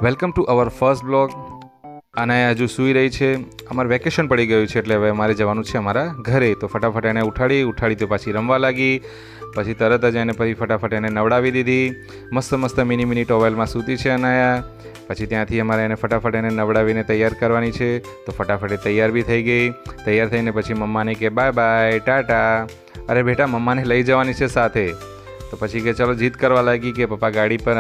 Welcome to our first blog. અને હજુ સૂઈ રહી છે. અમારું વેકેશન પડી ગયું છે એટલે હવે અમારે જવાનું છે અમારા ઘરે. તો ફટાફટ એને ઉઠાડી તો પાછી રમવા લાગી. પછી તરત જ એને ફટાફટ એને નવડાવી દીધી. મસ્ત મિની ટોવેલમાં સૂતી છે અનાયા. પછી ત્યાંથી અમારે એને ફટાફટ એને નવડાવીને તૈયાર કરવાની છે. તો ફટાફટ એ તૈયાર બી થઈ ગઈ. તૈયાર થઈને પછી મમ્માને કે બાય બાય ટાટા. અરે બેટા, મમ્માને લઈ જવાની છે સાથે. તો પછી કે ચલો જીદ કરવા લાગી કે પપ્પા ગાડી પર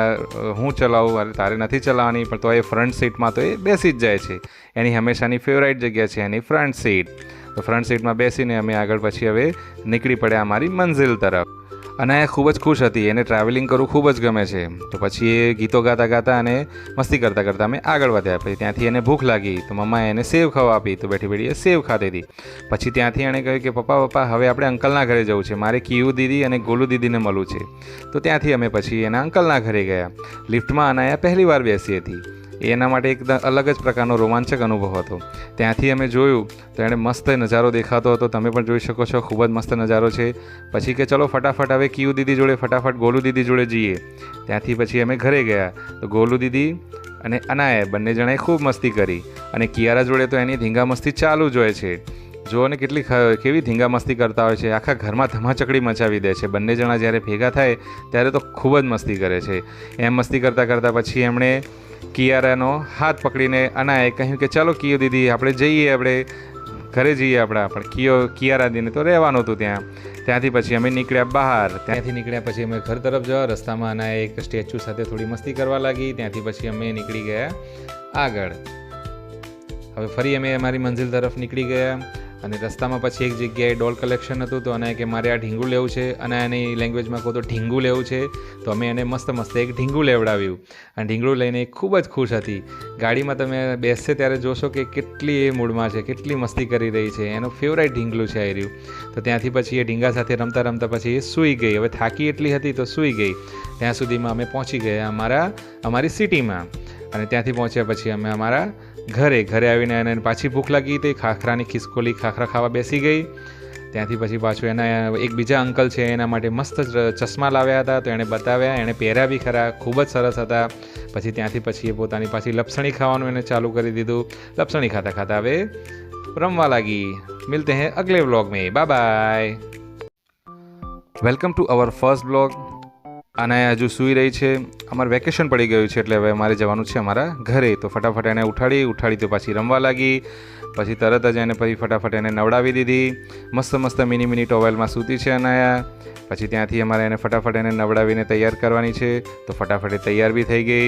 હું ચલાવું. અરે તારે નથી ચલાવવાની, પણ તો એ ફ્રન્ટ સીટમાં તો એ બેસી જ જાય છે. એની હંમેશાની ફેવરાઇટ જગ્યા છે એની ફ્રન્ટ સીટ. તો ફ્રન્ટ સીટમાં બેસીને અમે આગળ પછી હવે નીકળી પડ્યા અમારી મંઝિલ તરફ. અને એ ખૂબ જ ખુશ હતી, એને ટ્રાવેલિંગ કરવું ખૂબ જ ગમે છે. તો પછી એ ગીતો ગાતા અને મસ્તી કરતાં અમે આગળ વધ્યા. પછી ત્યાંથી એને ભૂખ લાગી તો મમ્માએ એને સેવ ખાવા આપી. તો બેઠી એ સેવ ખાધી હતી. પછી ત્યાંથી એણે કહ્યું કે પપ્પા હવે આપણે અંકલના ઘરે જવું છે, મારે કિયુ દીદી અને ગોલુ દીદીને મળવું છે. તો ત્યાંથી અમે પછી એના અંકલના ઘરે ગયા. લિફ્ટમાં અનાયા પહેલી વાર બેસી હતી. એના માટે એકદમ અલગ જ પ્રકારનો રોમાંચક અનુભવ હતો. ત્યાંથી અમે જોયું તો એણે મસ્ત નજારો દેખાતો હતો. તમે પણ જોઈ શકો છો, ખૂબ જ મસ્ત નજારો છે. પછી કે ચલો ફટાફટ હવે કિયુ દીદી જોડે ગોલુ દીદી જોડે જઈએ. ત્યાંથી પછી અમે ઘરે ગયા. તો ગોલુ દીદી અને અનાએ બંને જણાએ ખૂબ મસ્તી કરી. અને કિયારા જોડે તો એની ધીંગા મસ્તી ચાલુ જ હોય છે. જુઓ ને કેવી ધીંગા મસ્તી કરતા હોય છે. આખા ઘરમાં ધમાચકડી મચાવી દે છે. બંને જણા જ્યારે ભેગા થાય ત્યારે તો ખૂબ જ મસ્તી કરે છે. એમ મસ્તી કરતાં પછી એમણે કિયારાનો હાથ પકડીને અનાએ કહ્યું કે ચાલો કિયો દીદી આપણે જઈએ, આપણે ઘરે જઈએ. પણ કિયારા દીને તો રહેવાનું હતું ત્યાં. ત્યાંથી પછી અમે નીકળ્યા બહાર. ત્યાંથી નીકળ્યા પછી અમે ઘર તરફ જવા રસ્તામાં અનાએ એક સ્ટેચ્યુ સાથે થોડી મસ્તી કરવા લાગી. ત્યાંથી પછી અમે નીકળી ગયા આગળ. હવે ફરી અમે અમારી મંઝિલ તરફ નીકળી ગયા. અને રસ્તામાં પછી એક જગ્યાએ ડોલ કલેક્શન હતું. તો અને કે મારે આ ઢીંગું લેવું છે, અને એની લેંગ્વેજમાં કહું તો ઢીંગું લેવું છે. તો અમે એને મસ્ત એક ઢીંગું લેવડાવ્યું. અને ઢીંગું લઈને ખૂબ જ ખુશ હતી. ગાડીમાં તમે બેસશે ત્યારે જોશો કે કેટલી એ મૂડમાં છે, કેટલી મસ્તી કરી રહી છે. એનું ફેવરાઇટ ઢીંગલું છે એ રહ્યું. તો ત્યાંથી પછી એ ઢીંગા સાથે રમતા પછી એ સૂઈ ગઈ. હવે થાકી એટલી હતી તો સૂઈ ગઈ. ત્યાં સુધીમાં અમે પહોંચી ગયા અમારી સિટીમાં. અને ત્યાંથી પહોંચ્યા પછી અમે અમારા ઘરે આવીને એને પાછી ભૂખ લાગી. તો ખાખરાની ખિસકોલી ખાખરા ખાવા બેસી ગઈ. ત્યાંથી પછી પાછું એના એક બીજા અંકલ છે, એના માટે મસ્ત ચશ્મા લાવ્યા હતા. તો એણે બતાવ્યા, એણે પહેર્યા બી ખરા, ખૂબ જ સરસ હતા. પછી ત્યાંથી પછી એ પોતાની પાછી લપસણી ખાવાનું એને ચાલુ કરી દીધું. લપસણી ખાતા હવે રમવા લાગી. મિલતે હૈ અગલે વ્લોગ મેં. Bye bye. Welcome to our first blog. અને હજુ સૂઈ રહી છે. અમારું વેકેશન પડી ગયું છે એટલે હવે અમારે જવાનું છે અમારા ઘરે. તો ફટાફટ એને ઉઠાડી તો પાછી રમવા લાગી. પછી તરત જ એને ફટાફટ એને નવડાવી દીધી. મસ્ત મિની ટોવેલમાં સૂતી છે અનાયા. પછી ત્યાંથી અમારે એને ફટાફટ એને નવડાવીને તૈયાર કરવાની છે. તો ફટાફટ એ તૈયાર બી થઈ ગઈ.